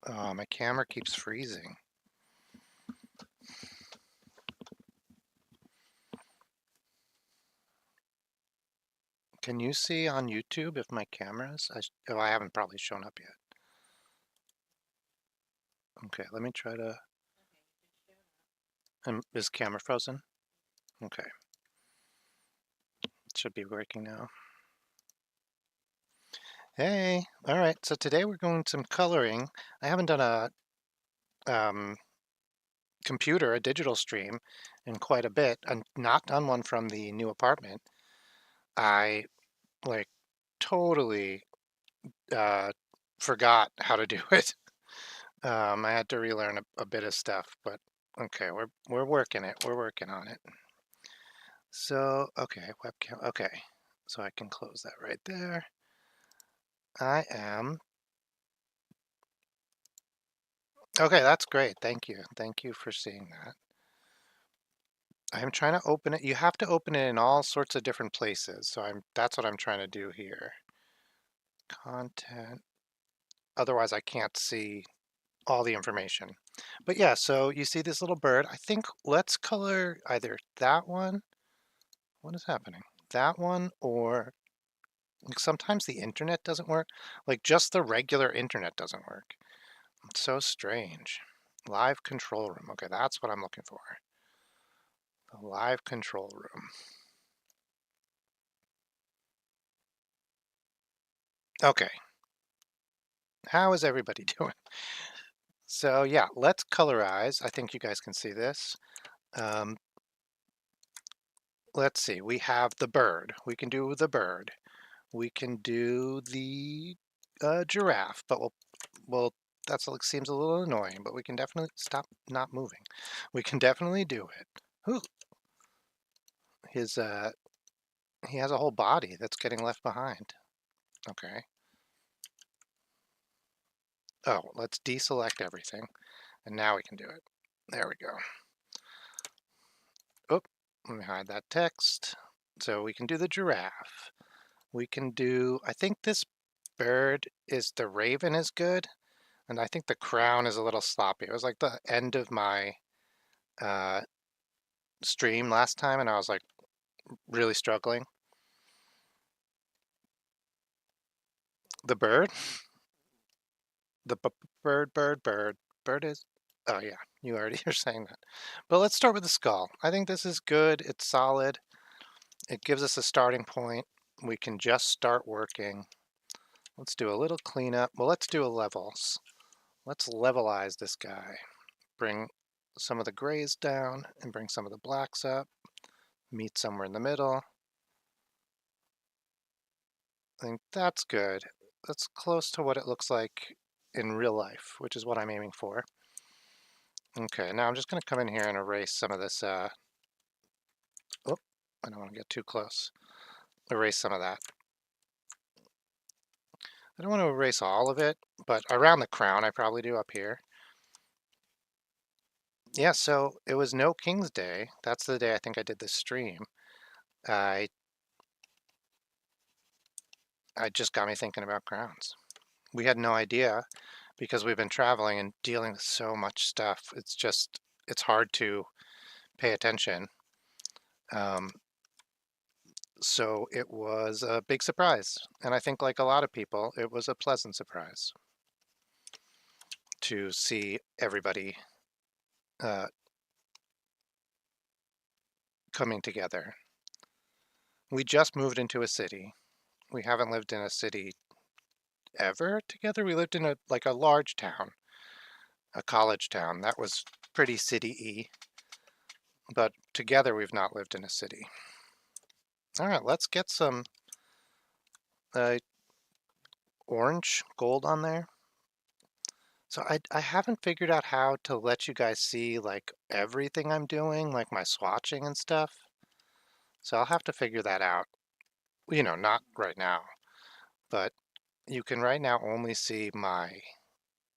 Oh, my camera keeps freezing. Can you see on YouTube if my camera's? Oh, I haven't probably shown up yet. Okay, let me try to. Is camera frozen? Okay, it should be working now. Hey, all right. So today we're going some coloring. I haven't done a um, a digital stream, in quite a bit. And not done one from the new apartment. I like totally uh, forgot how to do it. I had to relearn a bit of stuff, but okay, we're working it. We're working on it. So okay, webcam. Okay, so I can close that right there. I am. Okay, that's great. Thank you. Thank you for seeing that. I'm trying to open it. You have to open it in all sorts of different places. So that's what I'm trying to do here. Content. Otherwise, I can't see all the information. But yeah, so you see this little bird. I think let's color either that one. What is happening? That one, or like, sometimes the internet doesn't work. Like just the regular internet doesn't work. It's so strange. Live control room. Okay, that's what I'm looking for. The live control room. Okay. How is everybody doing? So yeah, let's colorize. I think you guys can see this. Um, let's see. We have the bird. We can do the bird. We can do the giraffe, but we'll that's like seems a little annoying, but we can definitely stop not moving. We can definitely do it. Ooh, his he has a whole body that's getting left behind. Okay. Oh, let's deselect everything, and now we can do it. There we go. Oh, let me hide that text. So we can do the giraffe. We can do, I think this bird is the raven is good, and I think the crown is a little sloppy. It was like the end of my uh, stream last time, and I was like really struggling. The bird, the bird is. Oh yeah, you already are saying that. But let's start with the skull. I think this is good. It's solid. It gives us a starting point. We can just start working. Let's do a little cleanup. Well, let's do a levels. Let's levelize this guy. Bring some of the grays down and bring some of the blacks up. Meet somewhere in the middle. I think that's good. That's close to what it looks like in real life, which is what I'm aiming for. Okay, now I'm just going to come in here and erase some of this. Oh, I don't want to get too close. Erase some of that. I don't want to erase all of it, but around the crown I probably do up here. Yeah, so it was No King's Day. That's the day I think I did this stream. I I just got me thinking about crowns. We had no idea because we've been traveling and dealing with so much stuff. It's hard to pay attention. Um, so it was a big surprise. And I think like a lot of people, it was a pleasant surprise to see everybody uh, coming together. We just moved into a city. We haven't lived in a city ever together. We lived in a large town, a college town. That was pretty city-y, but together we've not lived in a city. All right, let's get some uh, orange gold on there. So I haven't figured out how to let you guys see like everything I'm doing, like my swatching and stuff. So I'll have to figure that out. Not right now, but you can right now only see my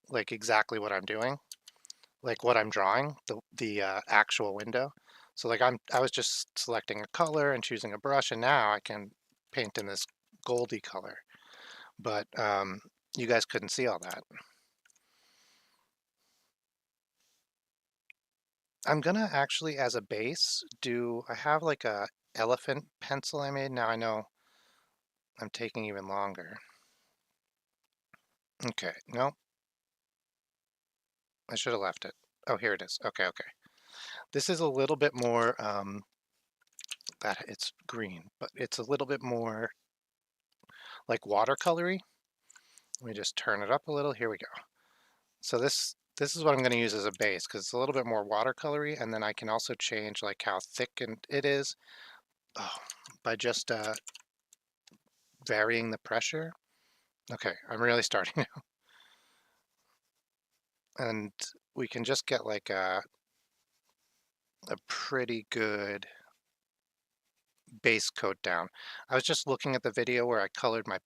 like exactly what I'm doing, like what I'm drawing, the actual window. So like I was just selecting a color and choosing a brush, and now I can paint in this goldy color. But you guys couldn't see all that. I'm gonna actually, as a base, I have like a elephant pencil I made. Now I know I'm taking even longer. Okay, no, I should have left it. Oh, here it is. Okay, okay. This is a little bit more, that it's green, but it's a little bit more like watercolory. Let me just turn it up a little. Here we go. So this is what I'm going to use as a base because it's a little bit more watercolory, and then I can also change like how thick and it is, oh, by just varying the pressure. Okay, I'm really starting now. And we can just get like a pretty good base coat down. I was just looking at the video where I colored my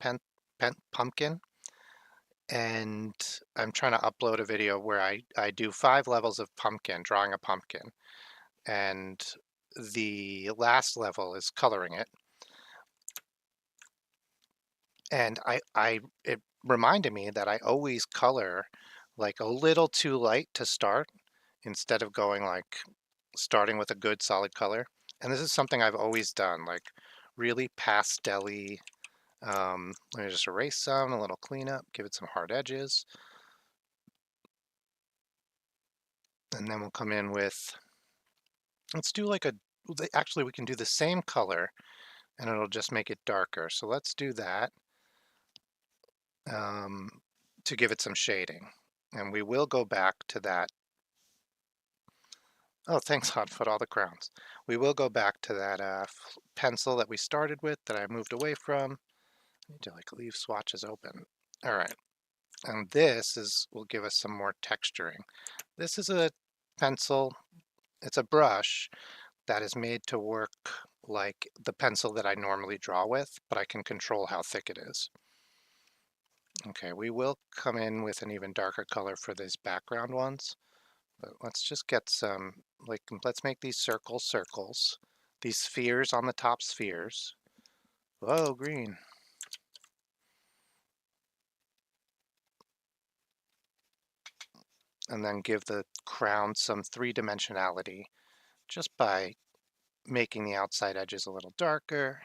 pumpkin, and I'm trying to upload a video where I do 5 levels of pumpkin, drawing a pumpkin, and the last level is coloring it. And it reminded me that I always color like a little too light to start instead of going like starting with a good solid color. And this is something I've always done, like really pastel-y. Let me just erase some, a little cleanup, give it some hard edges. And then we'll come in with, let's do like actually we can do the same color and it'll just make it darker. So let's do that um, to give it some shading. And we will go back to that. Oh, thanks, Hotfoot, all the crowns. We will go back to that pencil that we started with that I moved away from. I need to like leave swatches open. All right, and will give us some more texturing. This is a pencil, it's a brush that is made to work like the pencil that I normally draw with, but I can control how thick it is. Okay, we will come in with an even darker color for these background ones, but let's just get some, like, let's make these circles, these spheres on the top spheres. Whoa, green. And then give the crown some three-dimensionality just by making the outside edges a little darker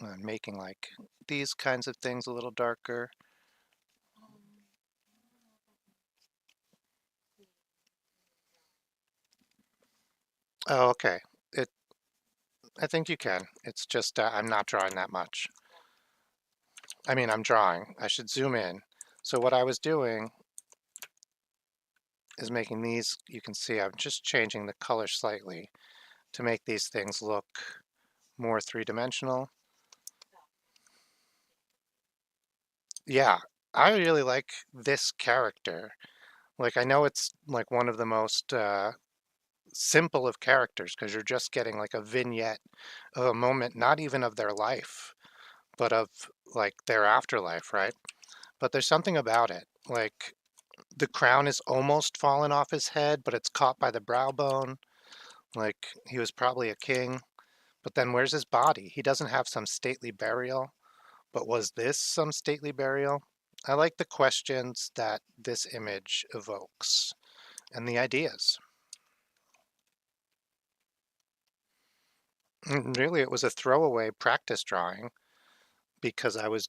and making like these kinds of things a little darker. Oh, okay. It, I think you can. It's just I'm not drawing that much. I mean, I'm drawing. I should zoom in. So what I was doing is making these, you can see I'm just changing the color slightly to make these things look more three-dimensional. Yeah, I really like this character. Like, I know it's like one of the most simple of characters because you're just getting like a vignette of a moment, not even of their life, but of like their afterlife, right? But there's something about it. Like, the crown is almost fallen off his head, but it's caught by the brow bone. Like, he was probably a king. But then where's his body? He doesn't have some stately burial. But was this some stately burial? I like the questions that this image evokes and the ideas. Really, it was a throwaway practice drawing because it's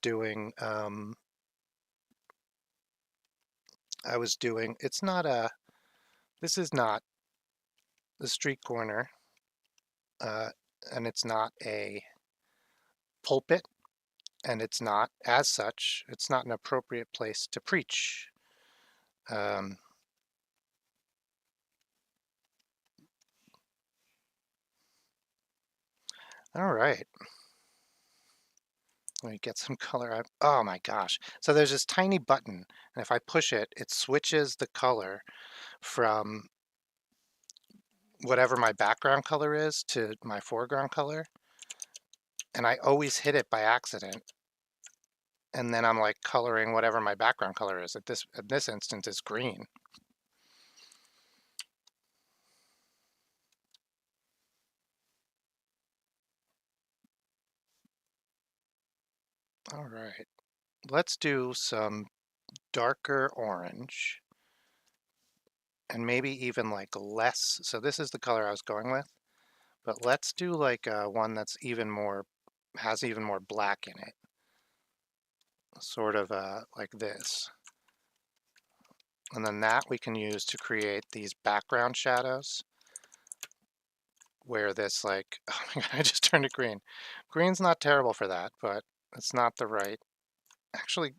not this is not the street corner, uh, and it's not a pulpit, and it's not, as such, it's not an appropriate place to preach. Um, all right, let me get some color. Oh my gosh. So there's this tiny button, and if I push it, it switches the color from whatever my background color is to my foreground color. And I always hit it by accident. And then I'm like coloring whatever my background color is. At this instance, it's green. All right, let's do some darker orange. and maybe even like less. So this is the color I was going with, but let's do like one that's even more, has even more black in it. Sort of like this. And then that we can use to create these background shadows where this like, oh my God, I just turned it green. Green's not terrible for that, but it's not the right. Actually,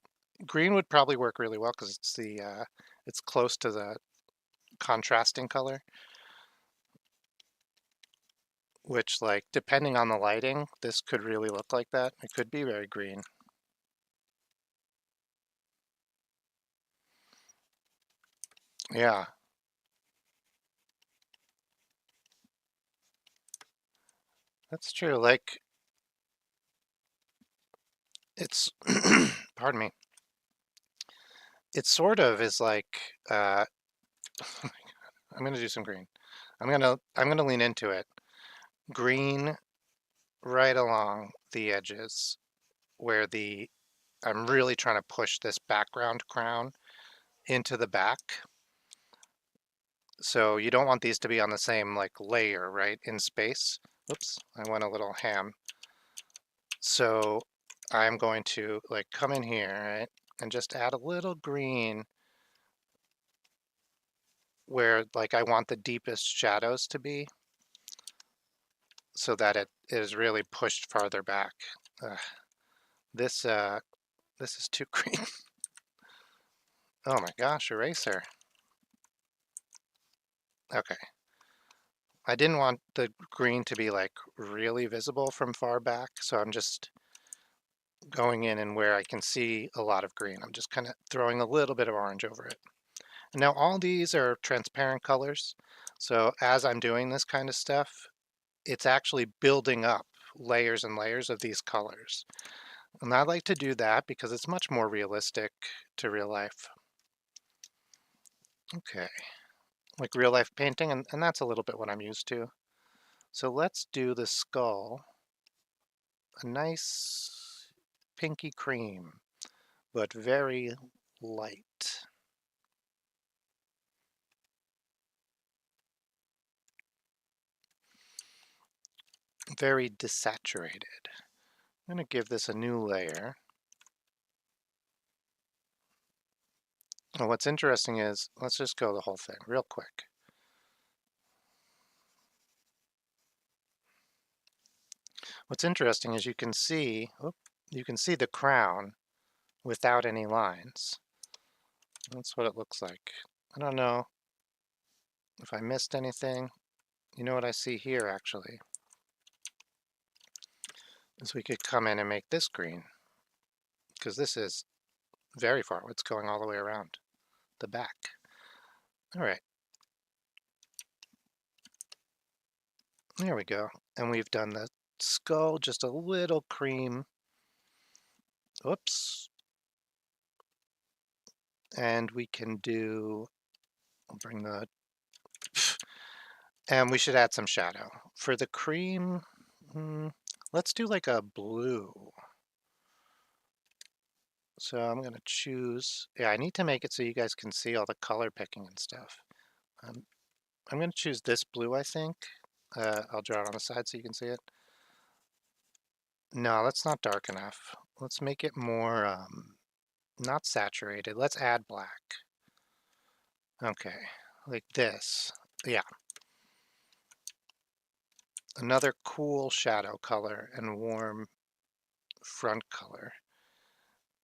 green would probably work really well because it's it's close to the contrasting color, which like depending on the lighting, this could really look like that. It could be very green. Yeah, that's true. Like it's, pardon me. It sort of is like, I'm gonna do some green. I'm gonna lean into it. Green right along the edges where I'm really trying to push this background crown into the back. So you don't want these to be on the same like layer, right, in space. Oops, I went a little ham. So I'm going to like come in here, right, and just add a little green where like I want the deepest shadows to be so that it is really pushed farther back. Ugh, this this is too green. Oh my gosh, eraser. Okay. I didn't want the green to be like really visible from far back, so I'm just going in and where I can see a lot of green. I'm just kind of throwing a little bit of orange over it. Now all these are transparent colors, so as I'm doing this kind of stuff, it's actually building up layers and layers of these colors. And I like to do that because it's much more realistic to real life. Okay, like real life painting, and that's a little bit what I'm used to. So let's do the skull, a nice pinky cream, but very light. Very desaturated. I'm going to give this a new layer. And what's interesting is, let's just go the whole thing real quick. What's interesting is you can see the crown without any lines. That's what it looks like. I don't know if I missed anything. You know what I see here actually is we could come in and make this green because this is very far. It's going all the way around the back. All right, there we go. And we've done the skull, just a little cream. Oops. And we can do, I'll bring the, and we should add some shadow. For the cream, let's do like a blue. So I'm going to choose, yeah, I need to make it so you guys can see all the color picking and stuff. I'm going to choose this blue, I think. I'll draw it on the side so you can see it. No, that's not dark enough. Let's make it more, not saturated. Let's add black. Okay, like this. Yeah. Another cool shadow color and warm front color.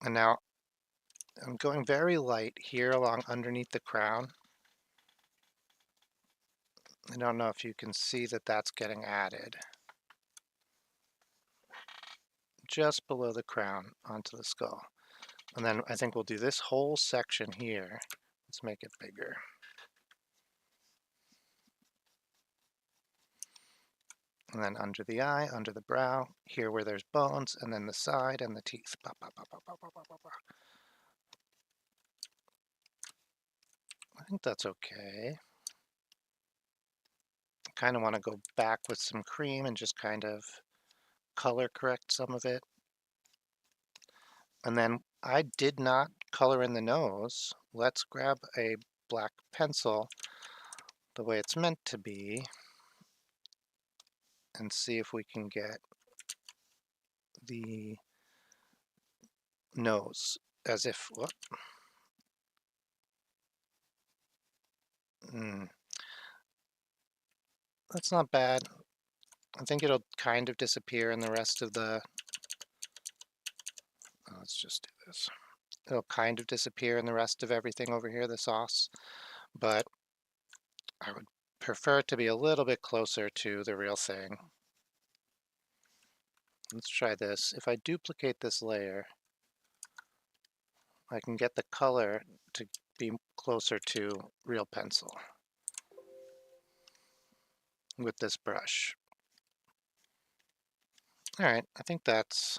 And now I'm going very light here along underneath the crown. I don't know if you can see that that's getting added. Just below the crown onto the skull. And then I think we'll do this whole section here. Let's make it bigger. And then under the eye, under the brow, here where there's bones, and then the side and the teeth. Bah, bah, bah, bah, bah, bah, bah, bah. I think that's okay. I kind of want to go back with some cream and just kind of color correct some of it. And then I did not color in the nose. Let's grab a black pencil the way it's meant to be and see if we can get the nose as if, whoop, that's not bad. I think it'll kind of disappear in the rest of the, let's just do this. It'll kind of disappear in the rest of everything over here, the sauce, but I would prefer it to be a little bit closer to the real thing. Let's try this. If I duplicate this layer, I can get the color to be closer to real pencil with this brush. All right, I think that's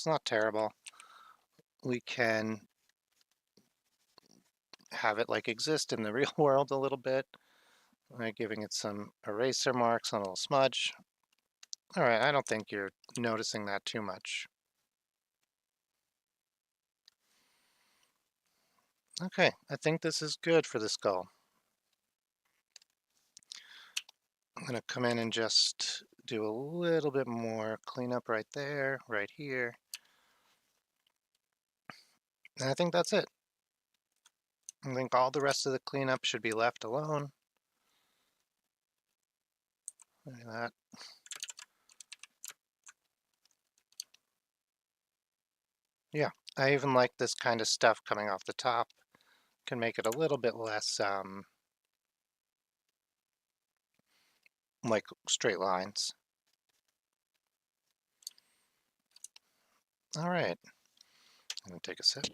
not terrible. We can have it like exist in the real world a little bit, like giving it some eraser marks on a little smudge. All right, I don't think you're noticing that too much. Okay, I think this is good for the skull. I'm gonna come in and just do a little bit more cleanup right there, right here. And I think that's it. I think all the rest of the cleanup should be left alone. Look at that. Yeah, I even like this kind of stuff coming off the top. Can make it a little bit less like straight lines. All right, I'm gonna take a sip.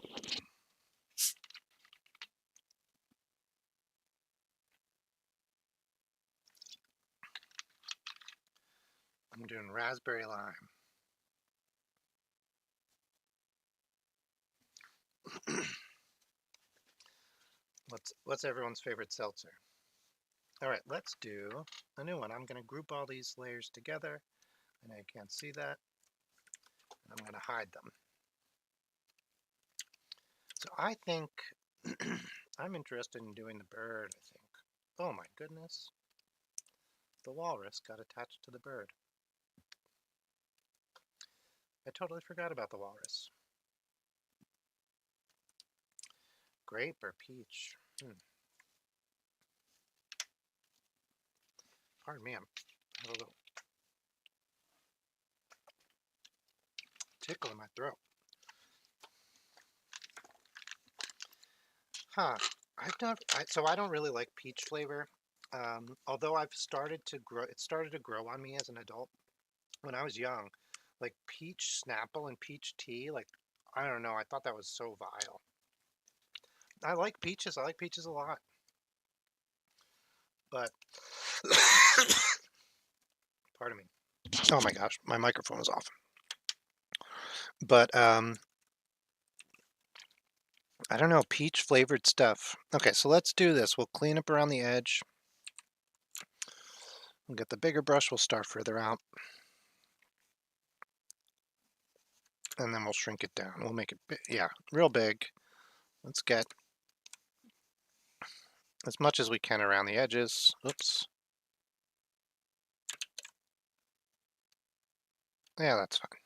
I'm doing raspberry lime. What's everyone's favorite seltzer? All right, let's do a new one. I'm gonna group all these layers together. I know you can't see that. I'm gonna hide them. So I think I'm interested in doing the bird, I think. Oh my goodness. The walrus got attached to the bird. I totally forgot about the walrus. Grape or peach? Pardon me, I have a little tickle in my throat. Huh. So I don't really like peach flavor. Although I've started to grow, it started to grow on me as an adult. When I was young, like peach Snapple and peach tea, like, I don't know, I thought that was so vile. I like peaches a lot. But, pardon me. Oh my gosh, my microphone was off. But, I don't know, peach flavored stuff. Okay, so let's do this. We'll clean up around the edge. We'll get the bigger brush, we'll start further out. And then we'll shrink it down. We'll make it, yeah, real big. Let's get as much as we can around the edges. Oops. Yeah, that's fine.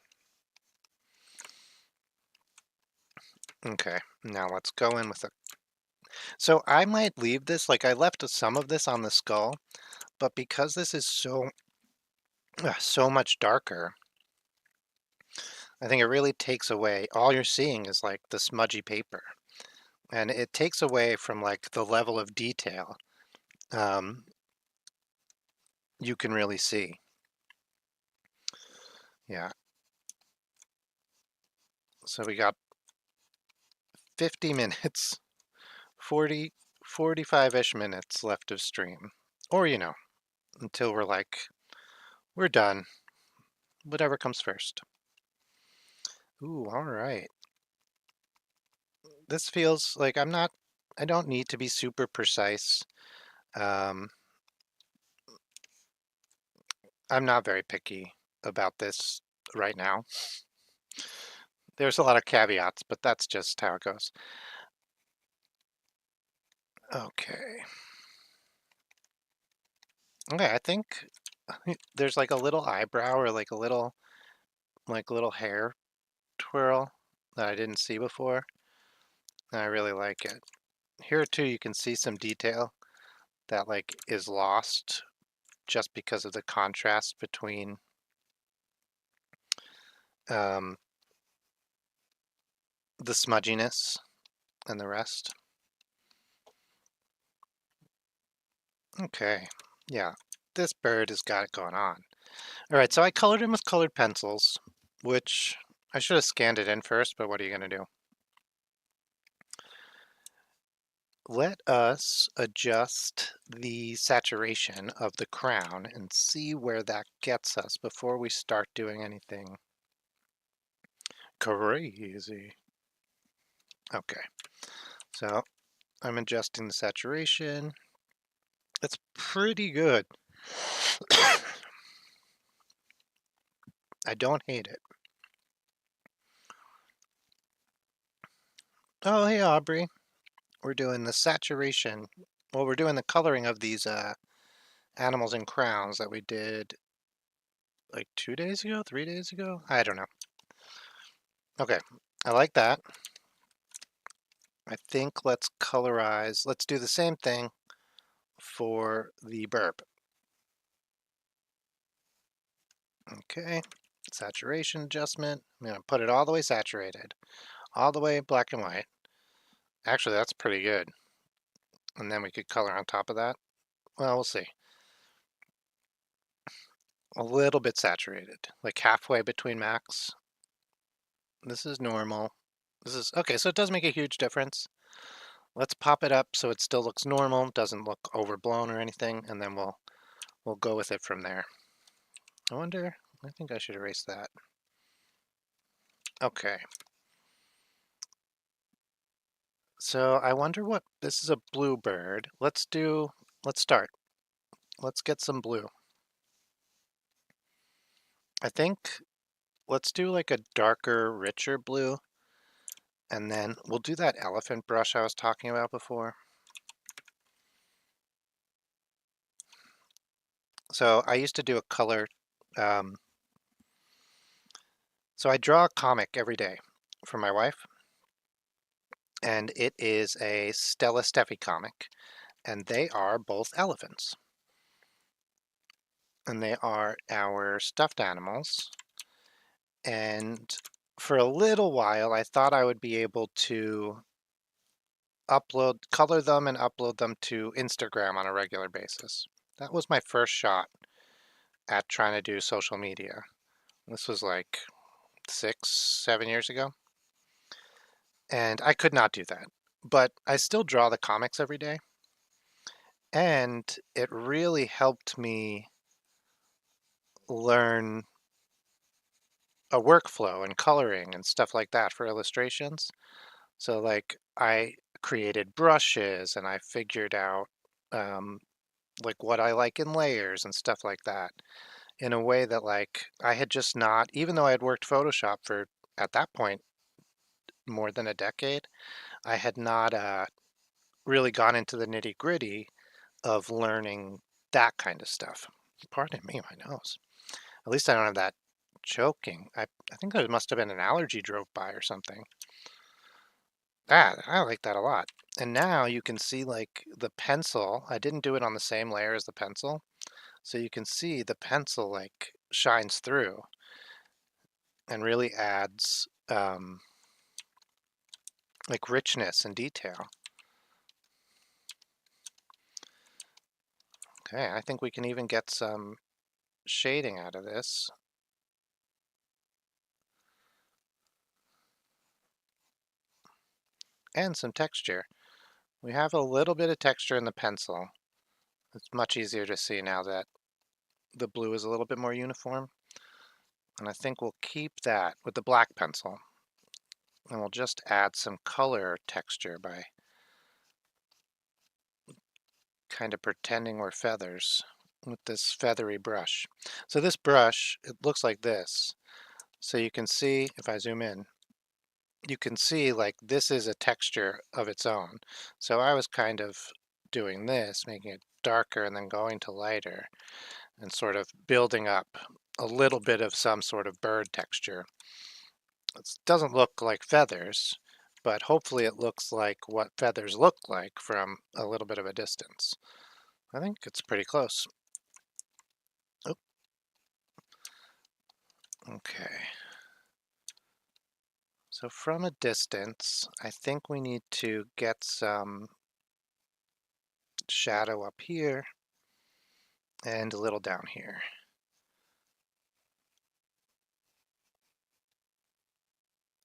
Okay, now let's go in with a... So I might leave this, like I left some of this on the skull, but because this is so much darker, I think it really takes away, all you're seeing is like the smudgy paper. And it takes away from like the level of detail you can really see. Yeah. So we got 50 minutes, 40, 45-ish minutes left of stream. Or, you know, until we're like, we're done. Whatever comes first. Ooh, all right. This feels like I don't need to be super precise. Um, I'm not very picky about this right now. There's a lot of caveats, but that's just how it goes. Okay. Okay, I think there's like a little eyebrow or like little hair twirl that I didn't see before, and I really like it. Here too, you can see some detail that like is lost just because of the contrast between um, the smudginess and the rest. Okay, yeah, this bird has got it going on. All right, so I colored him with colored pencils, which I should have scanned it in first, but what are you going to do? Let us adjust the saturation of the crown and see where that gets us before we start doing anything crazy. Okay, so I'm adjusting the saturation. It's pretty good. I don't hate it. Oh, hey, Aubrey. We're doing the saturation. Well, we're doing the coloring of these animals and crowns that we did like 2 days ago, 3 days ago. I don't know. Okay, I like that. I think let's colorize. Let's do the same thing for the burp. Okay, saturation adjustment. I'm gonna put it all the way saturated, all the way black and white. Actually, that's pretty good. And then we could color on top of that. Well, we'll see. A little bit saturated, like halfway between max. This is normal. This is okay, so it does make a huge difference. Let's pop it up so it still looks normal, doesn't look overblown or anything, and then we'll go with it from there. I wonder, I think I should erase that. Okay. So I wonder what, this is a blue bird. Let's start. Let's get some blue. I think let's do like a darker, richer blue, and then we'll do that elephant brush I was talking about before. So I used to do a color, um, so I draw a comic every day for my wife, and it is a Stella Steffi comic, and they are both elephants. And they are our stuffed animals. And for a little while, I thought I would be able to color them and upload them to Instagram on a regular basis. That was my first shot at trying to do social media. This was like 6, 7 years ago. And I could not do that. But I still draw the comics every day. And it really helped me learn a workflow and coloring and stuff like that for illustrations. So like I created brushes and I figured out um, like what I like in layers and stuff like that in a way that like I had just not, even though I had worked Photoshop for at that point more than a decade, I had not really gone into the nitty gritty of learning that kind of stuff. Pardon me, my nose. At least I don't have that choking. I think there must have been an allergy drove by or something. Ah, I like that a lot. And now you can see like the pencil. I didn't do it on the same layer as the pencil. So you can see the pencil like shines through and really adds like richness and detail. Okay, I think we can even get some shading out of this. And some texture. We have a little bit of texture in the pencil. It's much easier to see now that the blue is a little bit more uniform. And I think we'll keep that with the black pencil. And we'll just add some color texture by kind of pretending we're feathers with this feathery brush. So this brush, it looks like this. So you can see, if I zoom in, you can see like this is a texture of its own. So I was kind of doing this, making it darker and then going to lighter and sort of building up a little bit of some sort of bird texture. It doesn't look like feathers, but hopefully it looks like what feathers look like from a little bit of a distance. I think it's pretty close. Oh, okay. So from a distance, I think we need to get some shadow up here and a little down here.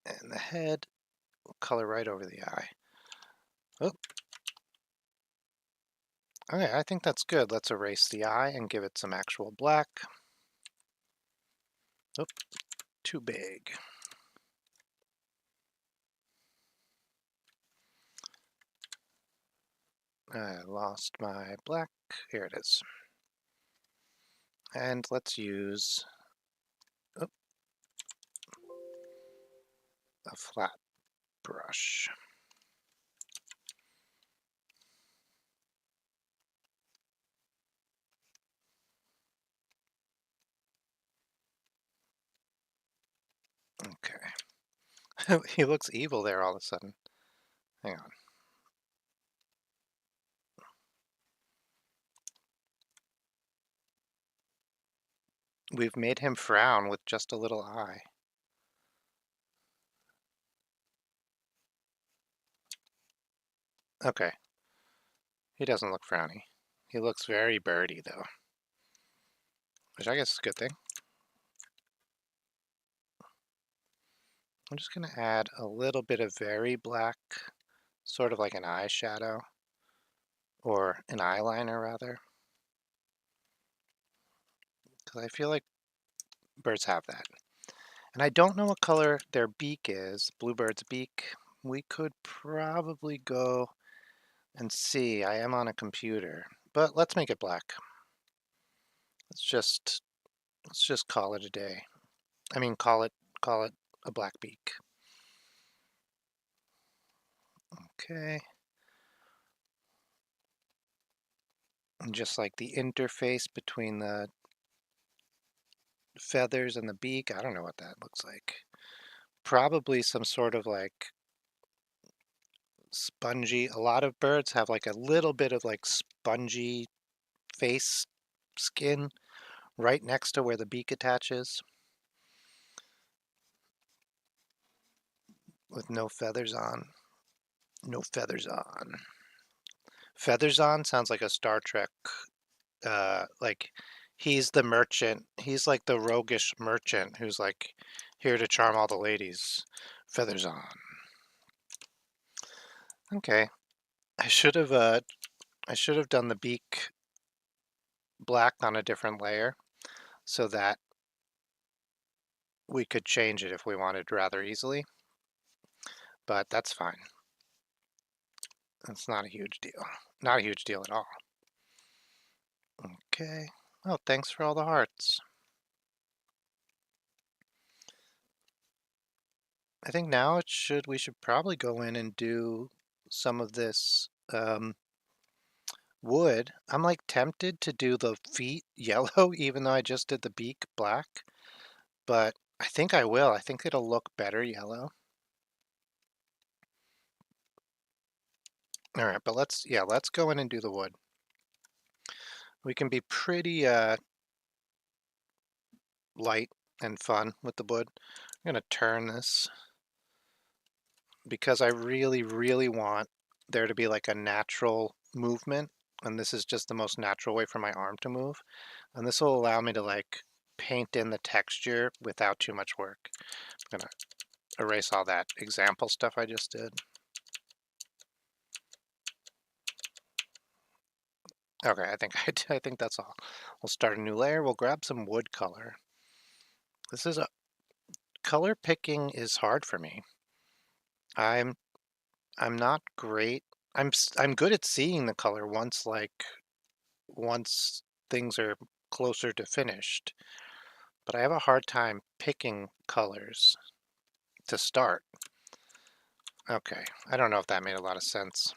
And the head, we'll color right over the eye. Oh, okay, I think that's good. Let's erase the eye and give it some actual black. Oh, too big. I lost my black. Here it is. And let's use oh, a flat brush. Okay. He looks evil there all of a sudden. Hang on. We've made him frown with just a little eye. Okay. He doesn't look frowny. He looks very birdy though, which I guess is a good thing. I'm just going to add a little bit of very black, sort of like an eyeshadow, or an eyeliner rather, because I feel like birds have that. And I don't know what color their beak is, bluebird's beak. We could probably go and see. I am on a computer, but let's make it black. Let's just call it a day. I mean, call it a black beak. Okay. And just like the interface between the feathers and the beak, I don't know what that looks like. Probably some sort of like spongy. A lot of birds have like a little bit of like spongy face skin right next to where the beak attaches with no feathers on. No feathers on. Feathers on sounds like a Star Trek, like he's the merchant. He's like the roguish merchant who's like here to charm all the ladies. Feathers on. Okay. I should have done the beak black on a different layer so that we could change it if we wanted rather easily, but that's fine. It's not a huge deal. Not a huge deal at all. Okay. Oh, thanks for all the hearts. I think now we should probably go in and do some of this wood. I'm like tempted to do the feet yellow even though I just did the beak black, but I think I will. I think it'll look better yellow. All right, but let's go in and do the wood. We can be pretty light and fun with the wood. I'm gonna turn this because I really, really want there to be like a natural movement, and this is just the most natural way for my arm to move. And this will allow me to like paint in the texture without too much work. I'm gonna erase all that example stuff I just did. Okay, I think I think that's all. We'll start a new layer. We'll grab some wood color. This is a color picking is hard for me. I'm I'm not great. I'm good at seeing the color once things are closer to finished, but I have a hard time picking colors to start. Okay, I don't know if that made a lot of sense.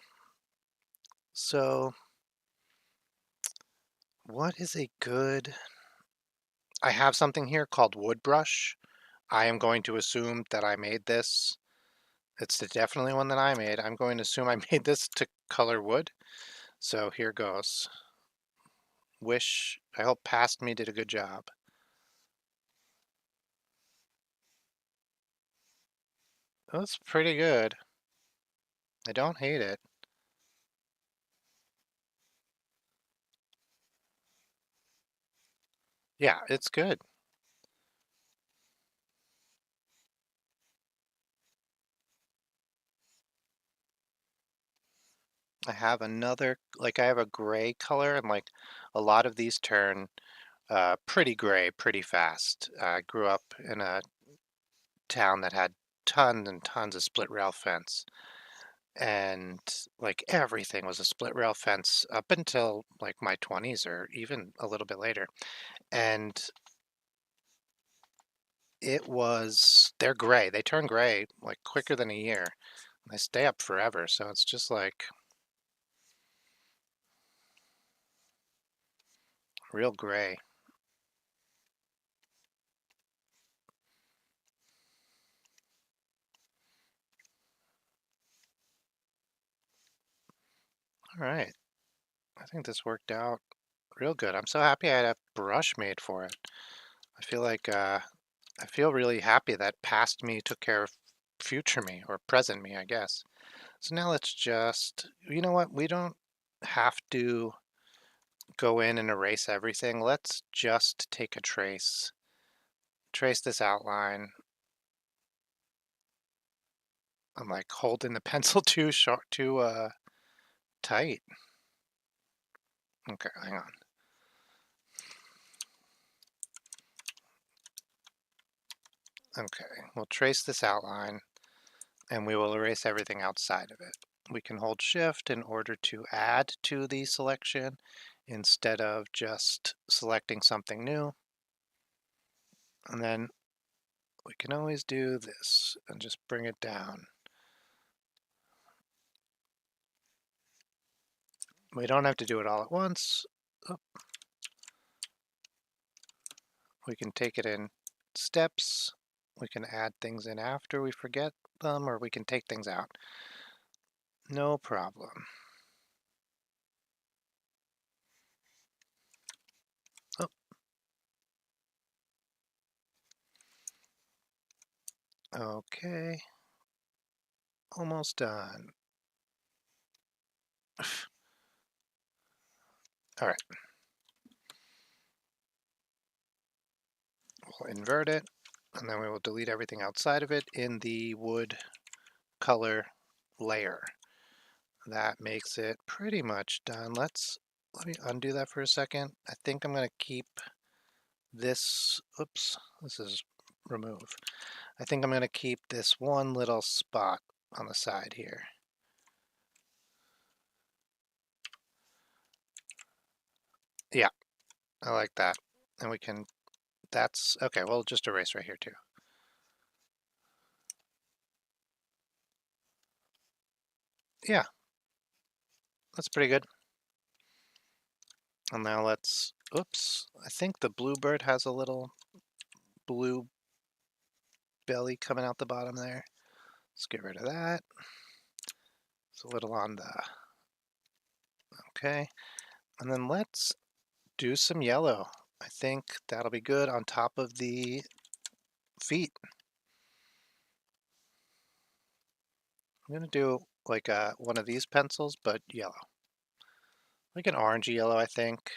So What is a good... I have something here called wood brush. I am going to assume that I made this. It's definitely one that I made. I'm going to assume I made this to color wood. So here goes. I hope past me did a good job. That's pretty good. I don't hate it. Yeah, it's good. I have another, like I have a gray color, and like a lot of these turn pretty gray pretty fast. I grew up in a town that had tons and tons of split rail fence, and like everything was a split rail fence up until like my 20s or even a little bit later. And they're gray. They turn gray like quicker than a year. They stay up forever. So it's just like real gray. All right. I think this worked out real good. I'm so happy I had a brush made for it. I feel like I feel really happy that past me took care of future me, or present me, I guess. So now let's just, you know what? We don't have to go in and erase everything. Let's just take a trace this outline. I'm like holding the pencil too short, too tight. Okay, hang on. Okay, we'll trace this outline and we will erase everything outside of it. We can hold shift in order to add to the selection instead of just selecting something new. And then we can always do this and just bring it down. We don't have to do it all at once. Oh, we can take it in steps. We can add things in after we forget them, or we can take things out. No problem. Oh, okay. Almost done. All right. We'll invert it, and then we will delete everything outside of it in the wood color layer. That makes it pretty much done. Let me undo that for a second. I think I'm going to keep this, oops, this is remove. I think I'm going to keep this one little spot on the side here. Yeah, I like that. And we can, that's, okay, we'll just erase right here too. Yeah, that's pretty good. And now let's, oops, I think the bluebird has a little blue belly coming out the bottom there. Let's get rid of that. It's a little on the, okay. And then let's do some yellow. I think that'll be good on top of the feet. I'm gonna do like one of these pencils, but yellow. Like an orangey yellow, I think.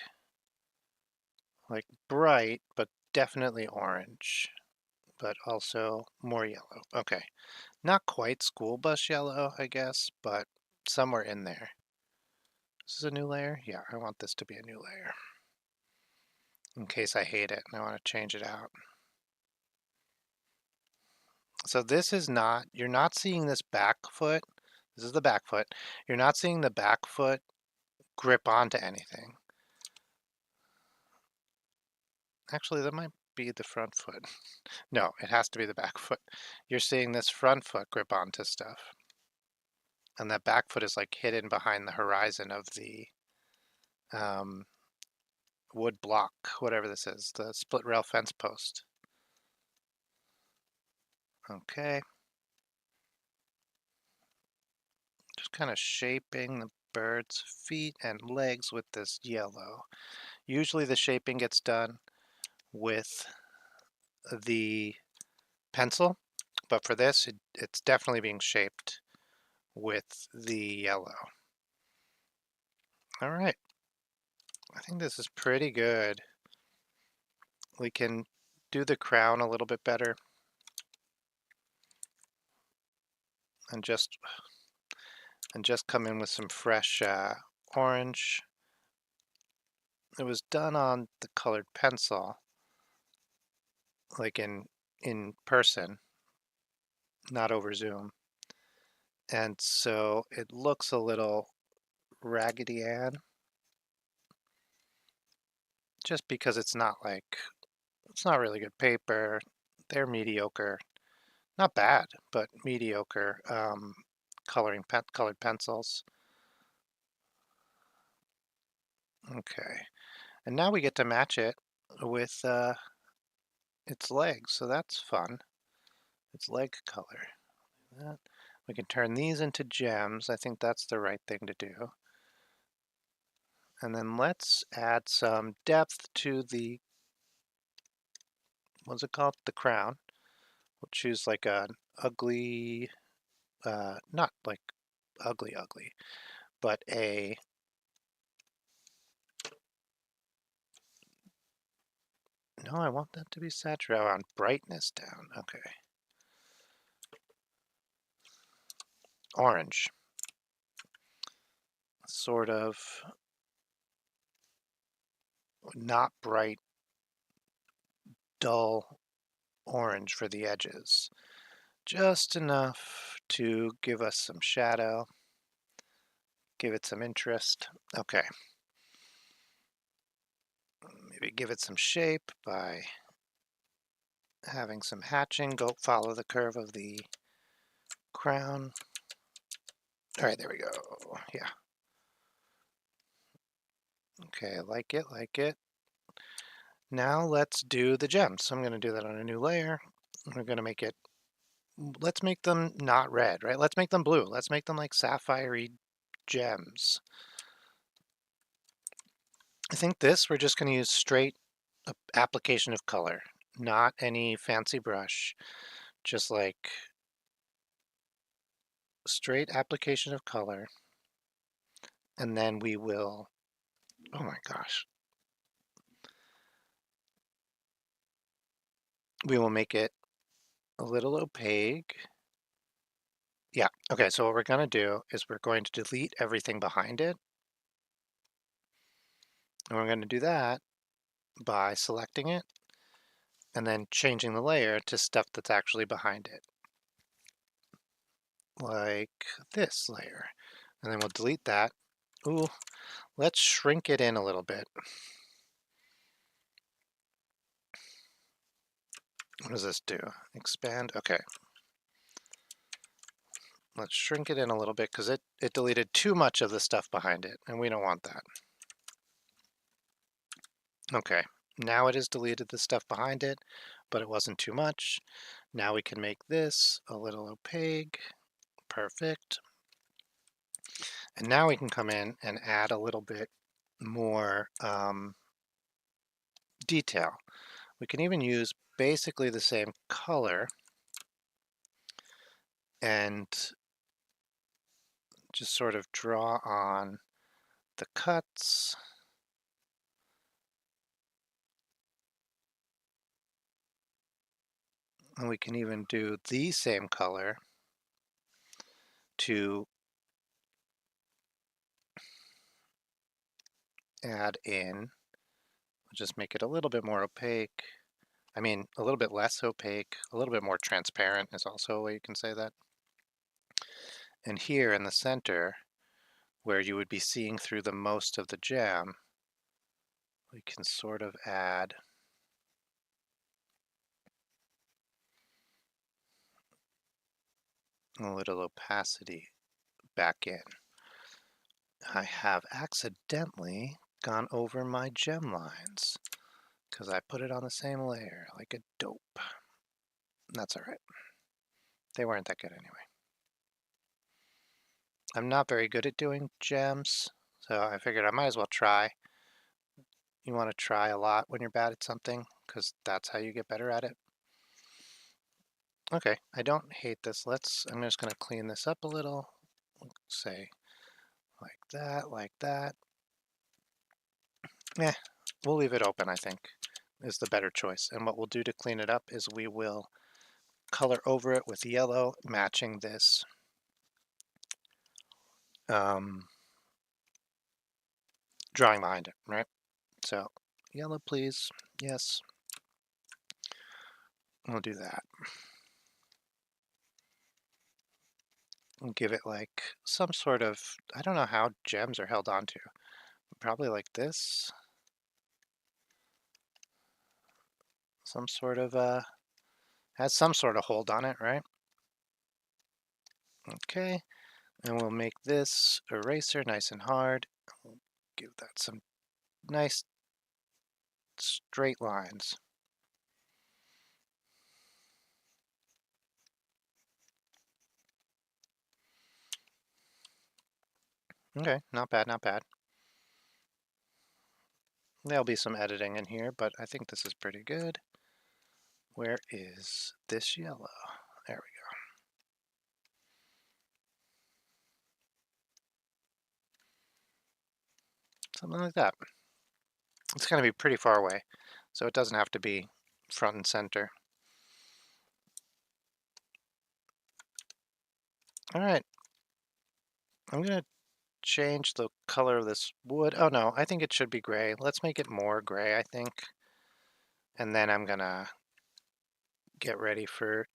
Like bright, but definitely orange, but also more yellow. Okay. Not quite school bus yellow, I guess, but somewhere in there. This is a new layer? Yeah, I want this to be a new layer. In case I hate it and I want to change it out. So this is not, you're not seeing this back foot. This is the back foot. You're not seeing the back foot grip onto anything. Actually, that might be the front foot. No, it has to be the back foot. You're seeing this front foot grip onto stuff. And that back foot is like hidden behind the horizon of the wood block, whatever this is, the split rail fence post. Okay. Just kind of shaping the bird's feet and legs with this yellow. Usually the shaping gets done with the pencil, but for this, it's definitely being shaped with the yellow. All right, I think this is pretty good. We can do the crown a little bit better and just come in with some fresh orange. It was done on the colored pencil, like in person, not over Zoom. And so it looks a little Raggedy Ann, just because it's not really good paper. They're mediocre, not bad, but mediocre colored pencils. Okay, and now we get to match it with its legs, so that's fun. Its leg color. We can turn these into gems. I think that's the right thing to do. And then let's add some depth to the, what's it called? The crown. We'll choose like an ugly, not like ugly, but no, I want that to be saturated. I want brightness down. Okay. Orange. Sort of not bright, dull orange for the edges. Just enough to give us some shadow, give it some interest. Okay. Maybe give it some shape by having some hatching. Go follow the curve of the crown. All right, there we go. Yeah. Okay, like it. Now let's do the gems. So I'm going to do that on a new layer. We're going to make it, let's make them not red, right? Let's make them blue. Let's make them like sapphire-y gems. I think this, we're just going to use straight application of color, not any fancy brush, just like straight application of color. And then we will, oh my gosh, we will make it a little opaque. Yeah, okay, so what we're going to do is we're going to delete everything behind it. And we're going to do that by selecting it and then changing the layer to stuff that's actually behind it. Like this layer. And then we'll delete that. Ooh, let's shrink it in a little bit. What does this do? Expand, okay. Let's shrink it in a little bit because it deleted too much of the stuff behind it, and we don't want that. Okay, now it has deleted the stuff behind it, but it wasn't too much. Now we can make this a little opaque. Perfect. And now we can come in and add a little bit more detail. We can even use basically the same color and just sort of draw on the cuts. And we can even do the same color to add in. Just make it a little bit more opaque. I mean, a little bit less opaque, a little bit more transparent is also a way you can say that. And here in the center, where you would be seeing through the most of the gem, we can sort of add a little opacity back in. I have accidentally gone over my gem lines because I put it on the same layer like a dope. That's all right. They weren't that good anyway. I'm not very good at doing gems, so I figured I might as well try. You want to try a lot when you're bad at something because that's how you get better at it. Okay, I don't hate this. I'm just going to clean this up a little. Say like that, like that. Eh, we'll leave it open, I think, is the better choice. And what we'll do to clean it up is we will color over it with yellow, matching this drawing behind it, right? So yellow, please. Yes. We'll do that. And give it like some sort of, I don't know how gems are held onto. Probably like this. Some sort of, has some sort of hold on it, right? Okay. And we'll make this eraser nice and hard. We'll give that some nice straight lines. Okay, not bad, not bad. There'll be some editing in here, but I think this is pretty good. Where is this yellow? There we go. Something like that. It's going to be pretty far away, so it doesn't have to be front and center. All right. I'm going to change the color of this wood. Oh no, I think it should be gray. Let's make it more gray, I think. And then I'm going to get ready for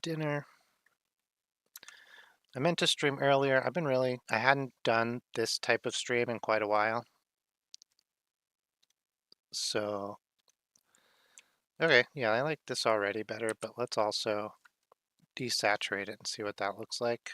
dinner. I meant to stream earlier. I hadn't done this type of stream in quite a while. So, okay, yeah, I like this already better, but let's also desaturate it and see what that looks like.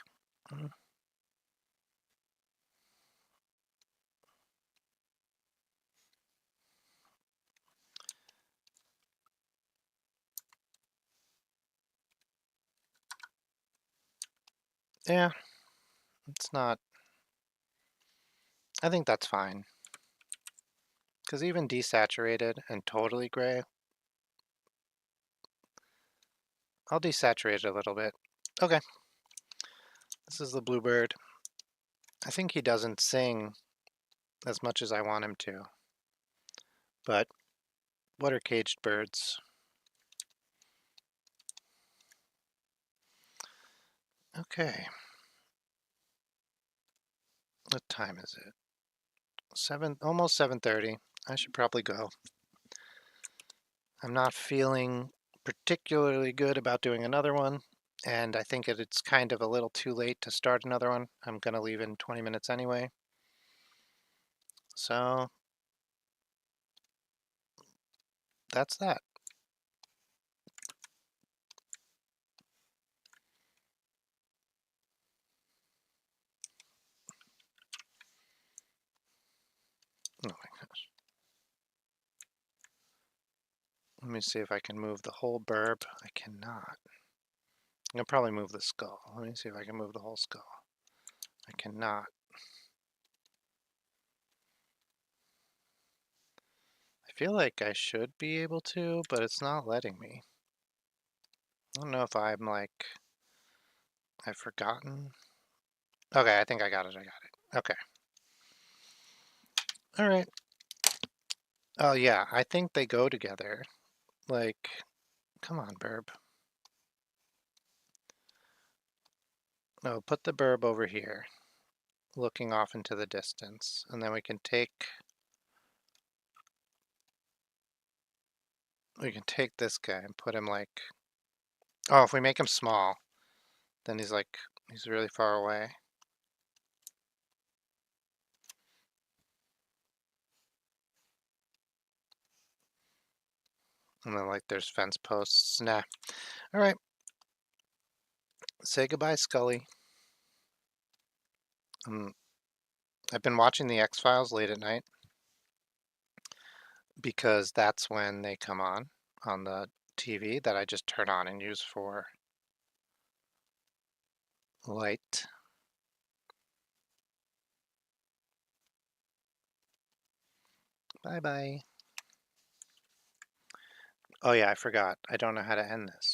Yeah, it's not, I think that's fine. Because even desaturated and totally gray, I'll desaturate it a little bit. Okay, this is the bluebird. I think he doesn't sing as much as I want him to. But what are caged birds? Okay. What time is it? Almost 7:30. I should probably go. I'm not feeling particularly good about doing another one, and I think it's kind of a little too late to start another one. I'm gonna leave in 20 minutes anyway. So that's that. Oh my gosh. Let me see if I can move the whole burb. I cannot. I can probably move the skull. Let me see if I can move the whole skull. I cannot. I feel like I should be able to, but it's not letting me. I don't know if I'm like, I've forgotten. Okay, I think I got it. Okay. All right. Oh yeah, I think they go together. Like, come on, burb. No, put the burb over here, looking off into the distance. And then we can take this guy and put him like, oh, if we make him small, then he's really far away. And then like there's fence posts. Nah. All right. Say goodbye, Scully. I've been watching the X-Files late at night. because that's when they come on the TV that I just turn on and use for light. Bye bye. Oh yeah, I forgot. I don't know how to end this.